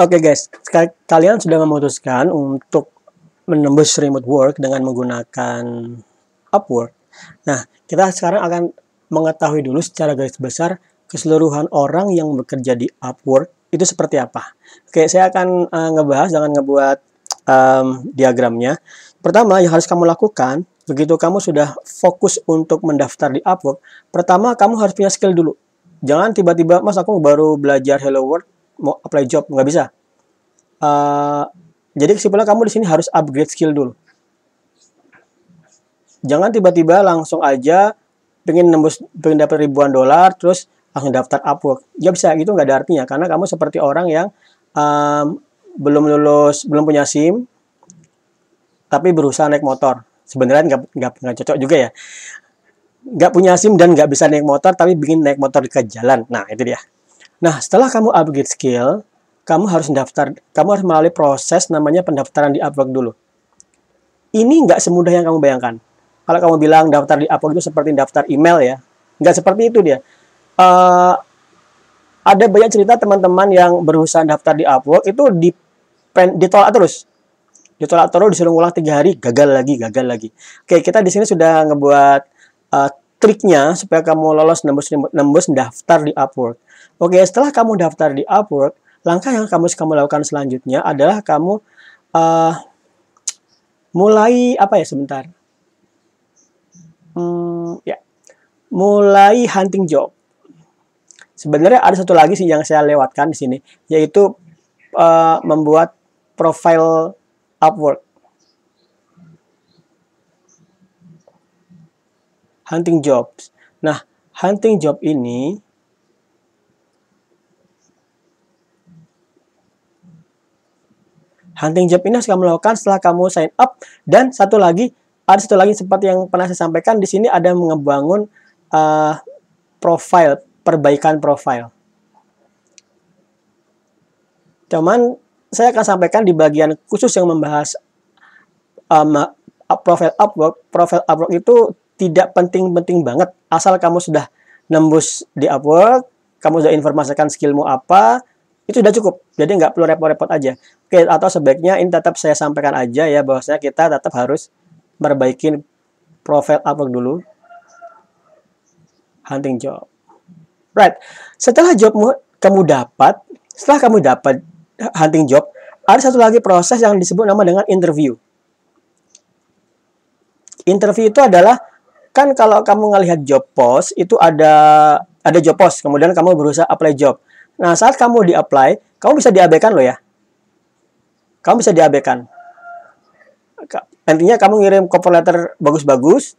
Oke guys, kalian sudah memutuskan untuk menembus remote work dengan menggunakan Upwork. Nah, kita sekarang akan mengetahui dulu secara garis besar keseluruhan orang yang bekerja di Upwork itu seperti apa. Oke, saya akan ngebahas dengan ngebuat diagramnya. Pertama, yang harus kamu lakukan, begitu kamu sudah fokus untuk mendaftar di Upwork, pertama kamu harus punya skill dulu. Jangan tiba-tiba, mas aku baru belajar Hello World, mau apply job, nggak bisa. Jadi kesimpulan kamu di sini harus upgrade skill dulu. Jangan tiba-tiba langsung aja pengen dapat ribuan dolar terus langsung daftar Upwork. Ya bisa gitu, nggak ada artinya karena kamu seperti orang yang belum lulus, belum punya SIM, tapi berusaha naik motor. Sebenarnya nggak cocok juga ya. Nggak punya SIM dan nggak bisa naik motor, tapi ingin naik motor ke jalan. Nah itu dia. Nah setelah kamu upgrade skill, kamu harus melalui proses namanya pendaftaran di Upwork dulu. Ini nggak semudah yang kamu bayangkan. Kalau kamu bilang daftar di Upwork itu seperti daftar email ya, nggak seperti itu dia. Ada banyak cerita teman-teman yang berusaha daftar di Upwork itu ditolak terus. Ditolak terus, disuruh ngulang 3 hari, gagal lagi. Oke, kita di sini sudah ngebuat triknya supaya kamu lolos nembus daftar di Upwork. Oke, setelah kamu daftar di Upwork, langkah yang kamu lakukan selanjutnya adalah kamu mulai mulai hunting job. Sebenarnya ada satu lagi sih yang saya lewatkan di sini, yaitu membuat profile Upwork. Hunting jobs. Nah, hunting job ini harus kamu lakukan setelah kamu sign up. Dan ada satu lagi seperti yang pernah saya sampaikan di sini, ada mengebangun perbaikan profile. Cuman saya akan sampaikan di bagian khusus yang membahas profile Upwork itu tidak penting-penting banget. Asal kamu sudah nembus di Upwork, kamu sudah informasikan skillmu apa, itu sudah cukup. Jadi nggak perlu repot-repot aja. Oke, atau sebaiknya ini tetap saya sampaikan aja ya, bahwasanya kita tetap harus perbaikin profile Upwork dulu. Hunting job. Right. Setelah kamu dapat hunting job, ada satu lagi proses yang disebut nama dengan interview. Interview itu adalah, kan kalau kamu ngelihat job post, itu ada job post, kemudian kamu berusaha apply job. Nah, saat kamu di-apply, kamu bisa diabaikan loh ya. Kamu bisa diabaikan. Intinya kamu ngirim cover letter bagus-bagus,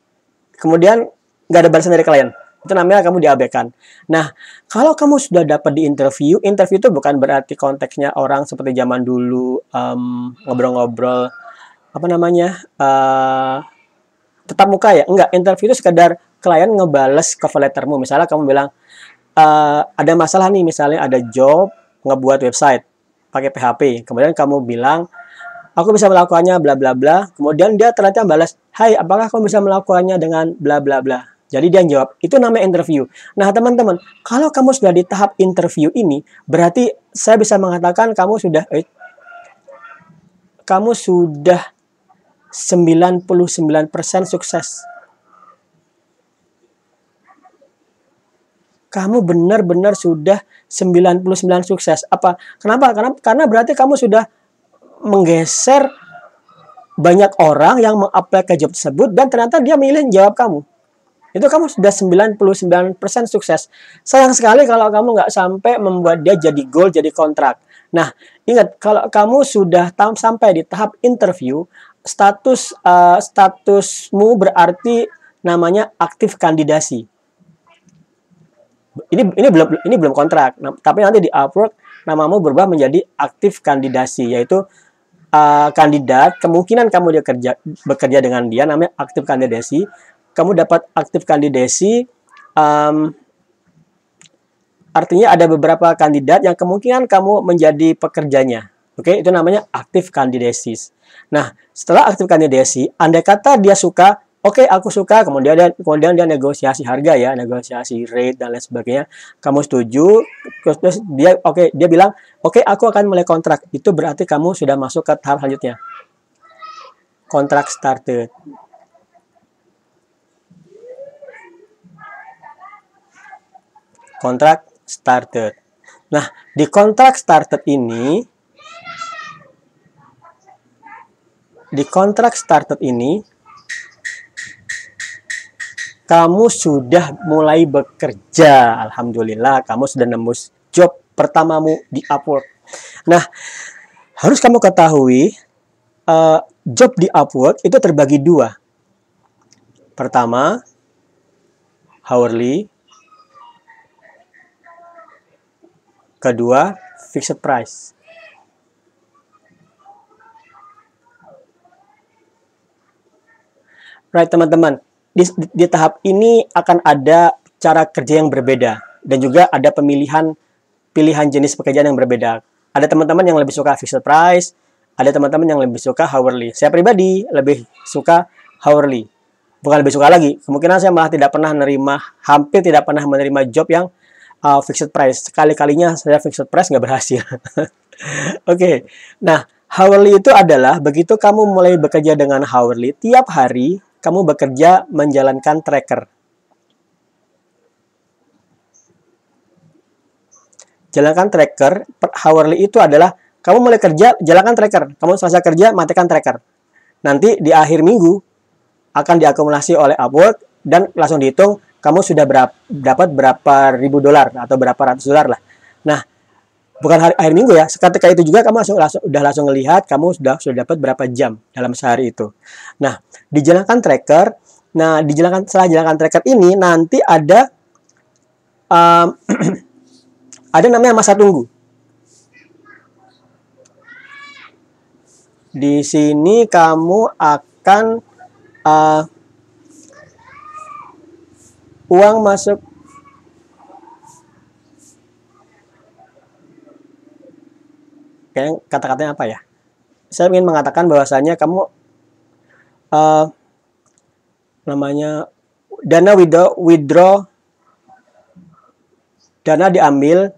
kemudian nggak ada balasan dari klien. Itu namanya kamu diabaikan. Nah, kalau kamu sudah dapat di interview itu bukan berarti konteksnya orang seperti zaman dulu, ngobrol-ngobrol, tetap muka ya. Enggak, interview itu sekedar klien ngebales cover lettermu. Misalnya kamu bilang, ada masalah nih, misalnya ada job ngebuat website pakai PHP. Kemudian kamu bilang, aku bisa melakukannya bla bla bla. Kemudian dia ternyata balas, "Hai, apakah kamu bisa melakukannya dengan bla bla bla?" Jadi dia jawab, itu namanya interview. Nah, teman-teman, kalau kamu sudah di tahap interview ini, berarti saya bisa mengatakan kamu sudah 99% sukses. Kamu benar-benar sudah 99 sukses. Apa? Kenapa? Karena berarti kamu sudah menggeser banyak orang yang meng-apply ke job tersebut dan ternyata dia milih jawab kamu. Itu kamu sudah 99% sukses. Sayang sekali kalau kamu nggak sampai membuat dia jadi goal, jadi kontrak. Nah, ingat, kalau kamu sudah sampai di tahap interview, statusmu berarti namanya aktif kandidasi. Ini belum kontrak. Nah, tapi nanti di Upwork namamu berubah menjadi aktif kandidasi, yaitu kandidat, kemungkinan kamu bekerja dengan dia, namanya aktif kandidasi. Kamu dapat aktif kandidasi, artinya ada beberapa kandidat yang kemungkinan kamu menjadi pekerjanya. Oke, itu namanya aktif kandidasi. Nah, setelah aktif kandidasi, andai kata dia suka, Oke, aku suka. Kemudian dia negosiasi harga ya, negosiasi rate dan lain sebagainya. Kamu setuju? Terus dia bilang, oke, aku akan mulai kontrak. Itu berarti kamu sudah masuk ke tahap selanjutnya. Kontrak started. Kontrak started. Nah, di kontrak started ini, kamu sudah mulai bekerja. Alhamdulillah, kamu sudah nembus job pertamamu di Upwork. Nah, harus kamu ketahui, job di Upwork itu terbagi dua. Pertama, hourly. Kedua, fixed price. Right, teman-teman. Di tahap ini akan ada cara kerja yang berbeda. Dan juga ada pilihan jenis pekerjaan yang berbeda. Ada teman-teman yang lebih suka fixed price. Ada teman-teman yang lebih suka hourly. Saya pribadi lebih suka hourly. Bukan lebih suka lagi. Kemungkinan saya malah hampir tidak pernah menerima job yang fixed price. Sekali-kalinya saya fixed price nggak berhasil. Oke. Nah, hourly itu adalah begitu kamu mulai bekerja dengan hourly, tiap hari kamu bekerja menjalankan tracker. Jalankan tracker, hourly itu adalah kamu mulai kerja, jalankan tracker. Kamu selesai kerja, matikan tracker. Nanti di akhir minggu akan diakumulasi oleh Upwork dan langsung dihitung kamu sudah dapat berapa ribu dolar atau berapa ratus dolar lah. Nah, bukan akhir minggu ya. Seketika itu juga kamu langsung melihat kamu sudah dapat berapa jam dalam sehari itu. Nah, dijalankan tracker. Nah, setelah jalankan tracker ini nanti ada ada namanya masa tunggu. Di sini kamu akan uang masuk kayak kata-katanya apa ya? Saya ingin mengatakan bahwasanya kamu namanya dana withdraw, dana diambil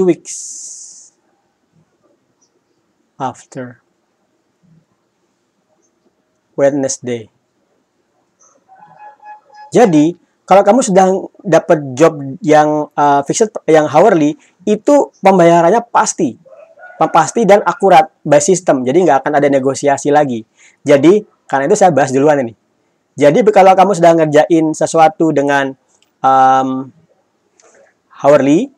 2 weeks after Wednesday. Jadi, kalau kamu sudah dapat job yang fixed, yang hourly, itu pembayarannya pasti dan akurat by system. Jadi, nggak akan ada negosiasi lagi. Jadi, karena itu saya bahas duluan ini. Jadi, kalau kamu sedang ngerjain sesuatu dengan hourly,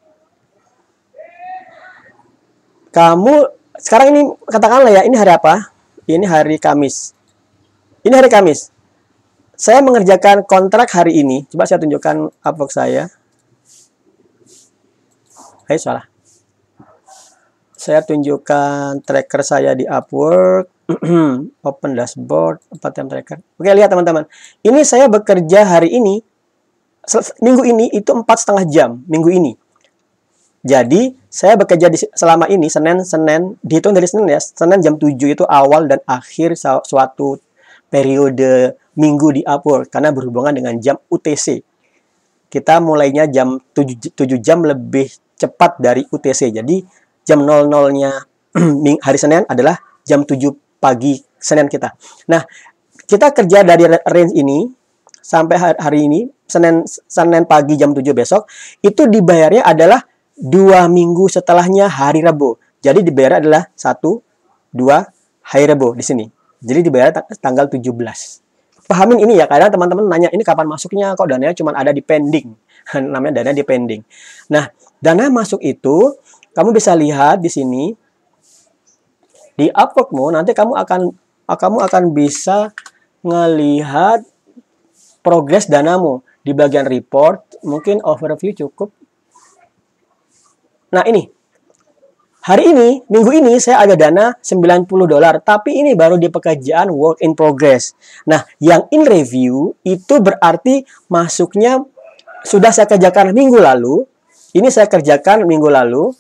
kamu sekarang ini katakanlah ya, ini hari apa? Ini hari Kamis. Ini hari Kamis. Saya mengerjakan kontrak hari ini. Coba saya tunjukkan Upwork saya. Salah. Saya tunjukkan tracker saya di Upwork. Open dashboard, part-time tracker. Oke, lihat teman-teman. Ini saya bekerja hari ini. Minggu ini itu 4,5 jam. Minggu ini. Jadi, saya bekerja selama ini, Senin, dihitung dari Senin ya. Senin jam 7 itu awal dan akhir suatu periode minggu di Upwork karena berhubungan dengan jam UTC. Kita mulainya jam 7 jam lebih cepat dari UTC. Jadi jam 00-nya hari Senin adalah jam 7 pagi Senin kita. Nah, kita kerja dari range ini sampai hari ini, Senin pagi jam 7 besok, itu dibayarnya adalah 2 minggu setelahnya hari Rabu. Jadi dibayar adalah 1, 2 hari Rabu di sini. Jadi dibayar tanggal 17. Pahamin ini ya, kadang teman-teman nanya, ini kapan masuknya? Kok dananya cuma ada di pending? Namanya dana di pending. Nah, dana masuk itu, kamu bisa lihat di sini, di Upworkmu, nanti kamu akan bisa ngelihat progres danamu. Di bagian report, mungkin overview cukup. Nah, ini. Hari ini, minggu ini, saya ada dana $90. Tapi ini baru di pekerjaan work in progress. Nah, yang in review, itu berarti masuknya sudah saya kerjakan minggu lalu. Ini saya kerjakan minggu lalu.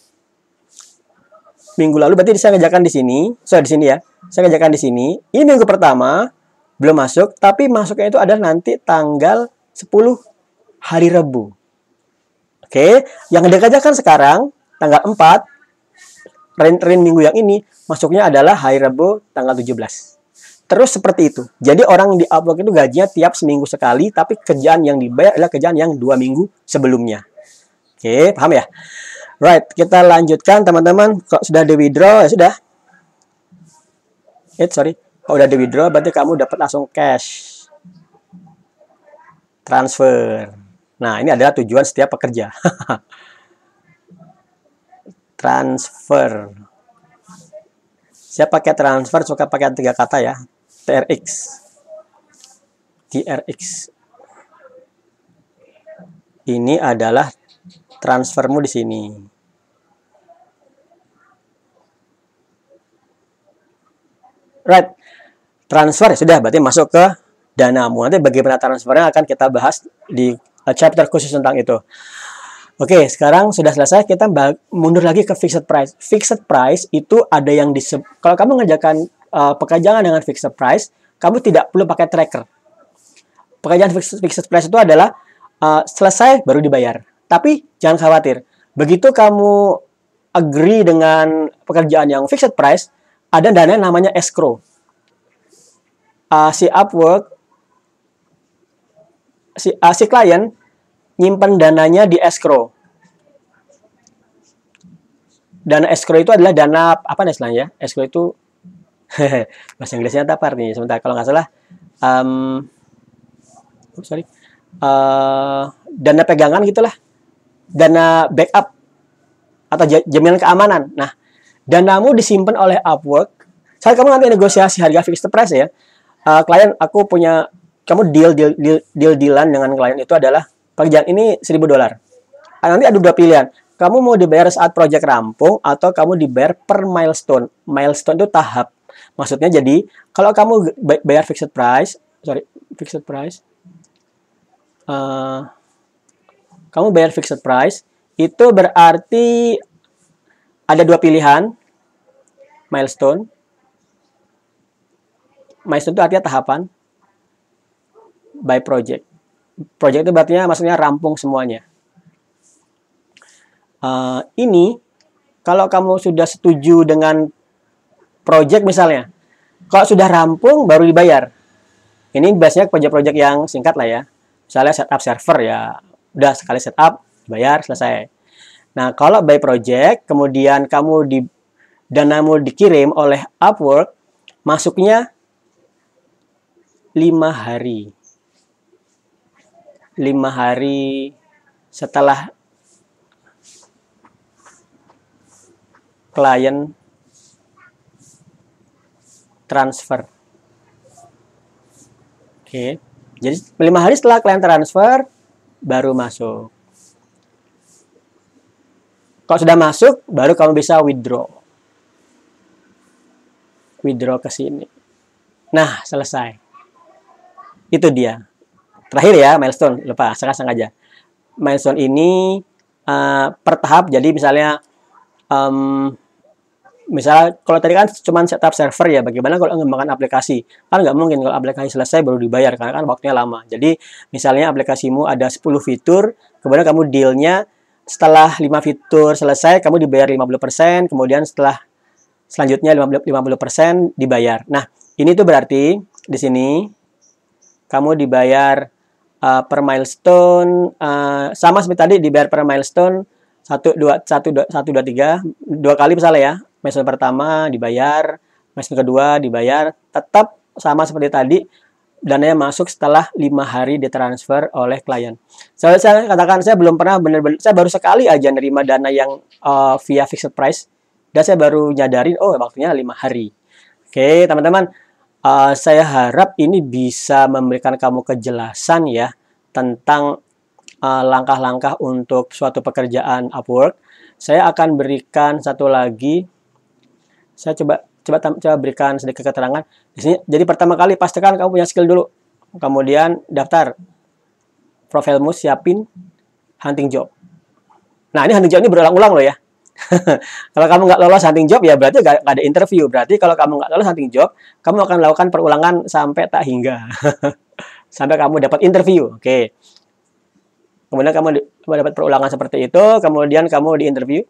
Minggu lalu berarti saya kerjakan di sini. Di sini ya. Saya kerjakan di sini. Ini minggu pertama. belum masuk, tapi masuknya itu adalah nanti tanggal 10 hari Rabu. Oke, yang dikerjakan sekarang tanggal 4 rin minggu yang ini masuknya adalah hari Rabu tanggal 17. Terus seperti itu. Jadi orang di Upwork itu gajinya tiap seminggu sekali, tapi kerjaan yang dibayar adalah kerjaan yang 2 minggu sebelumnya. Oke, paham ya? Right, kita lanjutkan teman-teman. Kalau sudah di withdraw, ya sudah. Sorry. Kalau udah di withdraw, berarti kamu dapat langsung cash. Transfer. Nah, ini adalah tujuan setiap pekerja. Transfer. Saya pakai transfer, suka pakai 3 kata ya. TRX. TRX. Ini adalah transfermu di sini. Right. Transfer sudah, berarti masuk ke danamu. Nanti bagaimana transfernya akan kita bahas di chapter khusus tentang itu. Oke, sekarang sudah selesai, kita mundur lagi ke fixed price. Fixed price itu ada yang kalau kamu mengerjakan pekerjaan dengan fixed price, kamu tidak perlu pakai tracker. Pekerjaan fixed price itu adalah selesai baru dibayar. Tapi jangan khawatir, begitu kamu agree dengan pekerjaan yang fixed price, ada dana yang namanya escrow. Si Upwork, si klien nyimpan dananya di escrow. Dana escrow itu adalah dana apa nih istilahnya? Escrow itu bahasa Inggrisnya apa artinya? Sebentar, kalau nggak salah, dana pegangan gitulah, dana backup atau jaminan keamanan. Nah, danamu disimpan oleh Upwork. Saat kamu nanti negosiasi harga fixed price ya, klien aku punya, kamu dealan dengan klien itu adalah pekerjaan ini $1.000. Nanti ada 2 pilihan. Kamu mau dibayar saat project rampung atau kamu dibayar per milestone. Milestone itu tahap. Maksudnya jadi kalau kamu bayar fixed price, kamu bayar fixed price itu berarti ada 2 pilihan. Milestone. Milestone itu artinya tahapan. By project. Project itu berarti maksudnya rampung semuanya. Ini kalau kamu sudah setuju dengan project misalnya, kalau sudah rampung baru dibayar. Ini biasanya project-project yang singkat lah ya. Misalnya setup server ya, udah sekali setup, bayar, selesai. Nah, kalau by project, kemudian danamu dikirim oleh Upwork, masuknya 5 hari. 5 hari setelah klien transfer. Oke. Jadi 5 hari setelah klien transfer baru masuk. Kalau sudah masuk baru kamu bisa withdraw. Withdraw ke sini. Nah, selesai. Itu dia. Terakhir ya, milestone. Lupa, sengaja aja. Milestone ini per tahap. Jadi misalnya kalau tadi kan cuma setup server ya, bagaimana kalau mengembangkan aplikasi? Kan nggak mungkin kalau aplikasi selesai baru dibayar, karena kan waktunya lama. Jadi misalnya aplikasimu ada 10 fitur, kemudian kamu dealnya setelah 5 fitur selesai, kamu dibayar 50%, kemudian selanjutnya 50% dibayar. Nah, ini tuh berarti di sini kamu dibayar per milestone, sama seperti tadi dibayar per milestone 1, 2, 3, 2 kali misalnya ya. Milestone pertama dibayar, milestone kedua dibayar, tetap sama seperti tadi, dananya masuk setelah 5 hari ditransfer oleh klien. Saya katakan saya belum pernah benar-benar, saya baru sekali aja nerima dana yang via fixed price, dan saya baru nyadarin, oh waktunya 5 hari. Oke, teman-teman, saya harap ini bisa memberikan kamu kejelasan ya tentang langkah-langkah untuk suatu pekerjaan Upwork. Saya akan berikan satu lagi. Saya coba berikan sedikit keterangan di sini. Jadi pertama kali pastikan kamu punya skill dulu. Kemudian daftar profilmu, siapin hunting job. Nah, ini hunting job ini berulang-ulang loh ya. Kalau kamu nggak lolos hunting job, ya berarti nggak ada interview. Berarti kalau kamu nggak lolos hunting job, kamu akan melakukan perulangan sampai tak hingga. Sampai kamu dapat interview. Oke. Kemudian kamu dapat perulangan seperti itu, kemudian kamu di interview.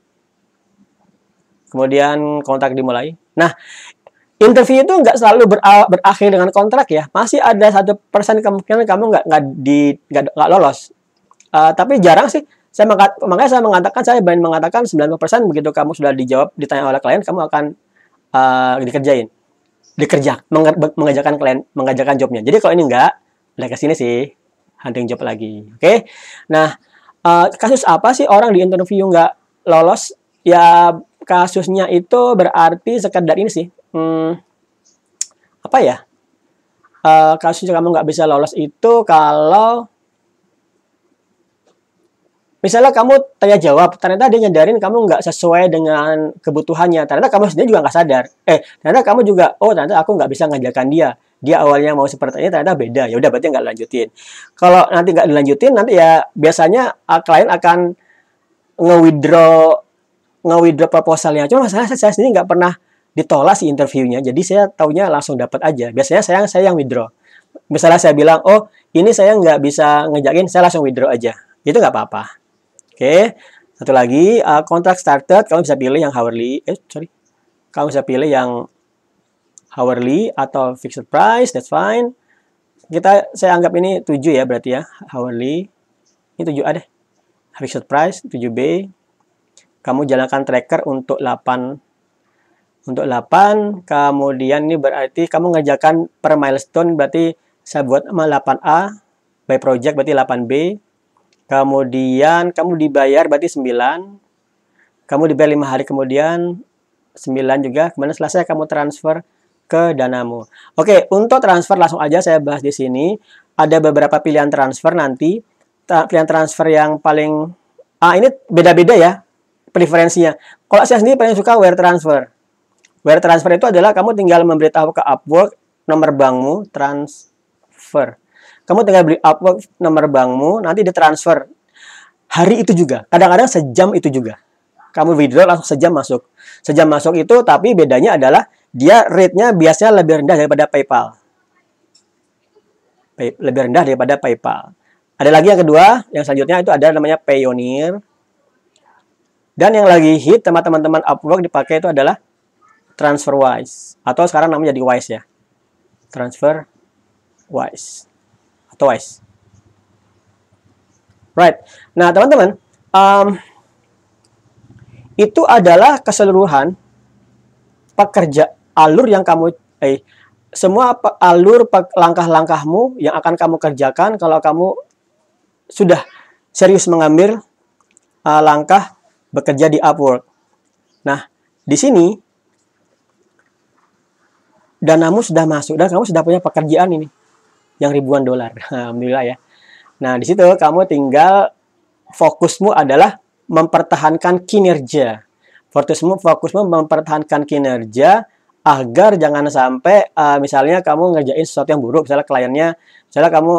Kemudian kontrak dimulai. Nah, interview itu nggak selalu berakhir dengan kontrak ya. Masih ada 1% kemungkinan kamu nggak lolos. Tapi jarang sih. Makanya saya berani mengatakan 90% begitu kamu sudah dijawab, ditanya oleh klien, kamu akan mengerjakan jobnya. Jadi kalau ini enggak, udah ke sini sih hunting job lagi. Oke. Nah, kasus apa sih orang di interview nggak lolos? Ya kasusnya itu berarti sekedar ini sih. Apa ya? Kasusnya kamu nggak bisa lolos itu kalau misalnya kamu tanya jawab, ternyata dia nyadarin kamu nggak sesuai dengan kebutuhannya. Ternyata kamu sendiri juga nggak sadar. Ternyata kamu juga, ternyata aku nggak bisa ngajarkan dia. Dia awalnya mau seperti ini, ternyata beda. Ya udah, berarti nggak lanjutin. Kalau nanti nggak dilanjutin, nanti ya biasanya klien akan nge-withdraw proposalnya. Cuma masalah saya sendiri nggak pernah ditolak sih interviewnya. Jadi saya taunya langsung dapat aja. Biasanya saya yang withdraw. Misalnya saya bilang, ini saya nggak bisa ngejakin, saya langsung withdraw aja. Itu nggak apa-apa. Oke, satu lagi, kontrak started, kamu bisa pilih yang hourly, kamu bisa pilih yang hourly atau fixed price, that's fine. Saya anggap ini 7 ya berarti ya, hourly, ini 7A deh, fixed price, 7B, kamu jalankan tracker untuk 8, kemudian ini berarti kamu ngerjakan per milestone, berarti saya buat 8A, by project berarti 8B, kemudian kamu dibayar berarti 9. Kamu dibayar 5 hari kemudian 9 juga. Kemudian selesai kamu transfer ke Danamu. Oke, untuk transfer langsung aja saya bahas di sini. Ada beberapa pilihan transfer nanti. Pilihan transfer yang paling ini beda-beda ya preferensinya. Kalau saya sendiri paling suka wire transfer. Wire transfer itu adalah kamu tinggal memberitahu ke Upwork nomor bankmu, transfer. Kamu tinggal beli Upwork nomor bankmu, nanti ditransfer hari itu juga. Kadang-kadang sejam itu juga. Kamu withdraw langsung sejam masuk. Sejam masuk itu, tapi bedanya adalah dia rate-nya biasanya lebih rendah daripada PayPal. Lebih rendah daripada PayPal. Ada lagi yang kedua, yang selanjutnya itu ada namanya Payoneer. Dan yang lagi hit sama teman-teman Upwork dipakai itu adalah TransferWise. Atau sekarang namanya jadi Wise ya. TransferWise. Wise. Right. Nah, teman-teman, itu adalah keseluruhan alur yang kamu semua alur langkah-langkahmu yang akan kamu kerjakan kalau kamu sudah serius mengambil langkah bekerja di Upwork. Nah, di sini danamu sudah masuk dan kamu sudah punya pekerjaan ini yang ribuan dolar. Alhamdulillah ya. Nah, di situ kamu tinggal fokusmu adalah mempertahankan kinerja. Fokusmu mempertahankan kinerja agar jangan sampai misalnya kamu ngerjain sesuatu yang buruk, misalnya kliennya, misalnya kamu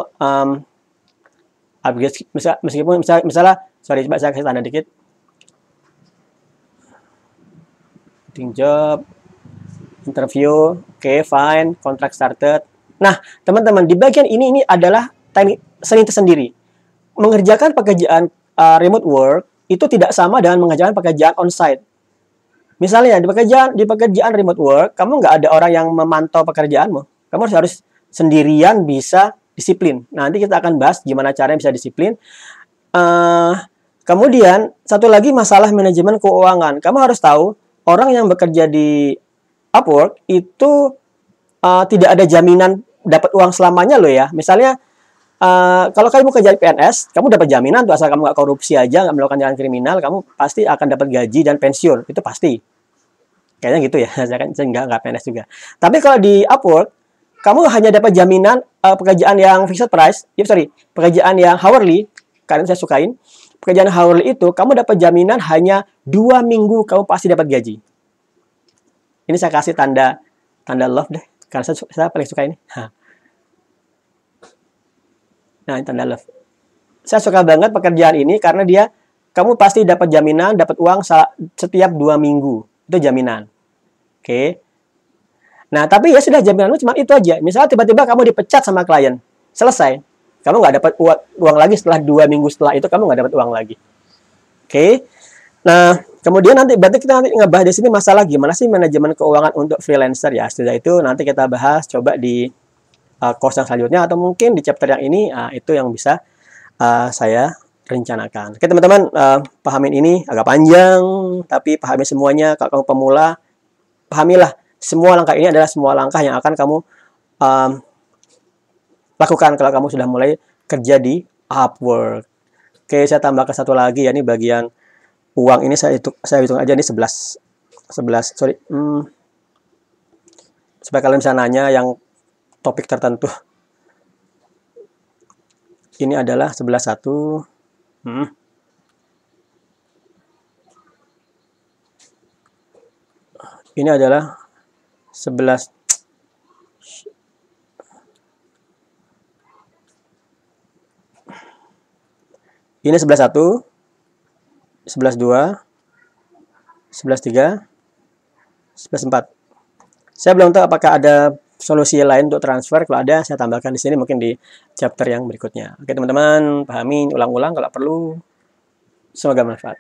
upgrade, misalnya sorry, coba saya kasih tanda dikit. Job, interview, oke, fine, contract started. Nah, teman-teman, di bagian ini adalah teknik seni tersendiri. Mengerjakan pekerjaan remote work itu tidak sama dengan mengerjakan pekerjaan on-site. Misalnya, di pekerjaan remote work, kamu nggak ada orang yang memantau pekerjaanmu. Kamu harus sendirian bisa disiplin. Nanti kita akan bahas gimana caranya bisa disiplin. Kemudian, satu lagi masalah manajemen keuangan. Kamu harus tahu, orang yang bekerja di Upwork itu tidak ada jaminan dapat uang selamanya loh ya. Misalnya, kalau kamu kerja di PNS, kamu dapat jaminan tuh asal kamu nggak korupsi aja, nggak melakukan jalan kriminal, kamu pasti akan dapat gaji dan pensiun. Itu pasti. Kayaknya gitu ya. Saya kan nggak PNS juga. Tapi kalau di Upwork, kamu hanya dapat jaminan pekerjaan yang fixed price, pekerjaan yang hourly, karena saya sukain. Pekerjaan hourly itu, kamu dapat jaminan hanya 2 minggu kamu pasti dapat gaji. Ini saya kasih tanda love deh, karena saya paling suka ini. Nah, ini tanda love. Saya suka banget pekerjaan ini karena dia kamu pasti dapat jaminan, dapat uang setiap 2 minggu. Itu jaminan. Oke. Nah, tapi ya sudah jaminanmu cuma itu aja. Misalnya tiba-tiba kamu dipecat sama klien. Selesai. Kamu nggak dapat uang lagi setelah 2 minggu setelah itu, kamu nggak dapat uang lagi. Oke. Nah, kemudian berarti kita nanti ngebahas di sini masalah gimana sih manajemen keuangan untuk freelancer ya. Setelah itu nanti kita bahas coba di course yang selanjutnya atau mungkin di chapter yang ini itu yang bisa saya rencanakan. Oke teman-teman, pahamin ini agak panjang tapi pahami semuanya. Kalau kamu pemula, pahamilah semua langkah ini adalah semua langkah yang akan kamu lakukan kalau kamu sudah mulai kerja di Upwork. Oke, saya tambahkan satu lagi ya, ini bagian uang ini saya hitung aja nih 11 sorry. Supaya kalian bisa nanya yang topik tertentu. Ini adalah 11.1. Ini adalah 11. Ini 11.1, 11.2, 11.3, 11.4. Saya belum tahu apakah ada solusi lain untuk transfer. Kalau ada, saya tambahkan di sini mungkin di chapter yang berikutnya. Oke teman-teman, pahami, ulang-ulang kalau perlu. Semoga bermanfaat.